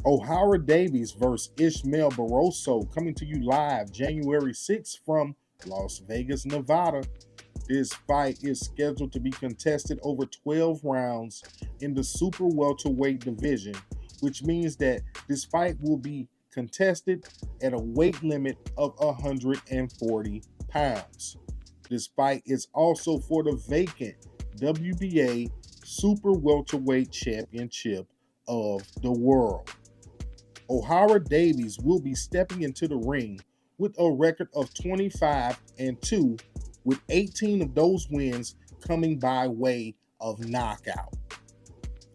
Ohara Davies versus Ismael Barroso coming to you live January 6th from Las Vegas, Nevada. This fight is scheduled to be contested over 12 rounds in the super welterweight division, which means that this fight will be contested at a weight limit of 140 pounds. This fight is also for the vacant WBA Super Welterweight Championship of the world. Ohara Davies will be stepping into the ring with a record of 25-2, with 18 of those wins coming by way of knockout.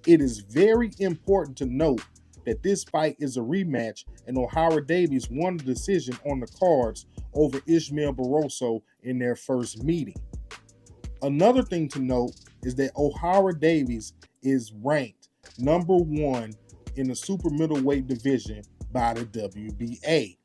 It is very important to note that this fight is a rematch, and Ohara Davies won the decision on the cards over Ismael Barroso in their first meeting. Another thing to note is that Ohara Davies is ranked number 1 in the super middleweight division by the WBA.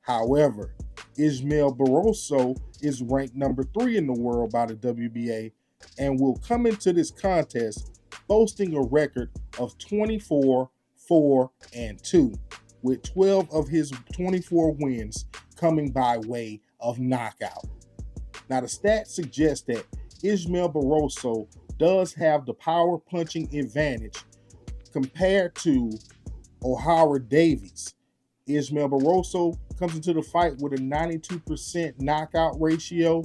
However, Ismael Barroso is ranked number 3 in the world by the WBA and will come into this contest boasting a record of 24-4-2, with 12 of his 24 wins coming by way of knockout. Now, the stats suggest that Ismael Barroso does have the power punching advantage compared to Ohara Davies. Ismael Barroso comes into the fight with a 92% knockout ratio,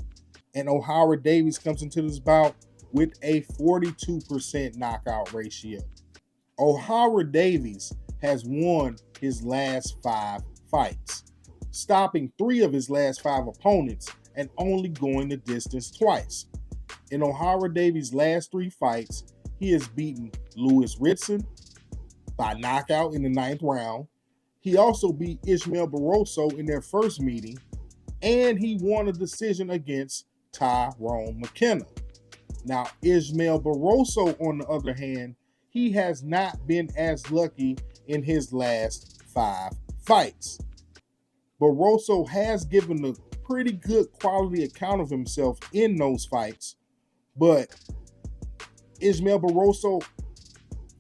and Ohara Davies comes into this bout with a 42% knockout ratio. Ohara Davies has won his last 5 fights, stopping 3 of his last 5 opponents and only going the distance twice. In Ohara Davies' last 3 fights, he has beaten Louis Ritson by knockout in the 9th round. He also beat Ismael Barroso in their first meeting, and he won a decision against Tyrone McKenna. Now, Ismael Barroso, on the other hand, he has not been as lucky in his last 5 fights. Barroso has given a pretty good quality account of himself in those fights, but Ismael Barroso,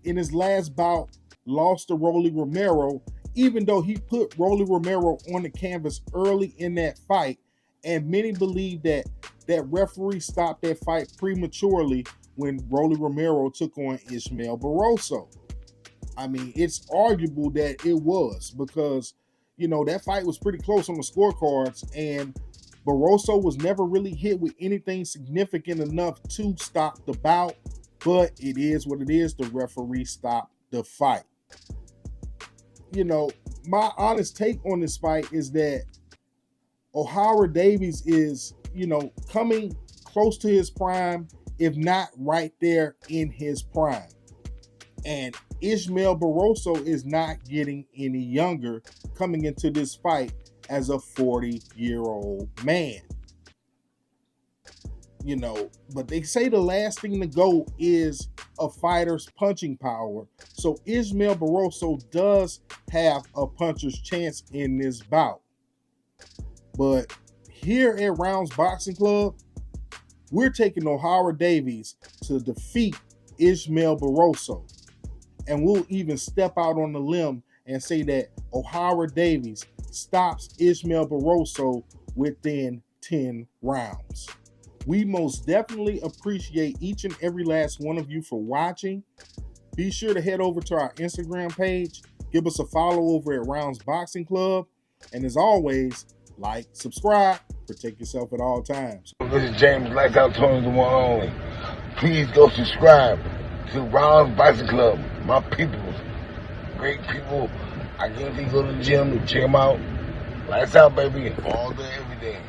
in his last bout, lost to Rolly Romero, even though he put Rolly Romero on the canvas early in that fight, and many believe that that referee stopped that fight prematurely when Rolly Romero took on Ismael Barroso. I mean, it's arguable that it was because, that fight was pretty close on the scorecards, and Barroso was never really hit with anything significant enough to stop the bout, but it is what it is. The referee stopped the fight. My honest take on this fight is that Ohara Davies is, coming close to his prime, if not right there in his prime. And Ismael Barroso is not getting any younger coming into this fight as a 40-year-old man. But they say the last thing to go is a fighter's punching power. So Ismael Barroso does have a puncher's chance in this bout. But here at Rounds Boxing Club, we're taking Ohara Davies to defeat Ismael Barroso. And we'll even step out on the limb and say that Ohara Davies stops Ismael Barroso within 10 rounds. We most definitely appreciate each and every last one of you for watching. Be sure to head over to our Instagram page. Give us a follow over at Rounds Boxing Club. And as always, like, subscribe, protect yourself at all times. This is James Blackout Tony, the one only. Please go subscribe to Rounds Boxing Club. My people, great people. I guarantee you go to the gym, check them out. Lights out, baby, all day, every day.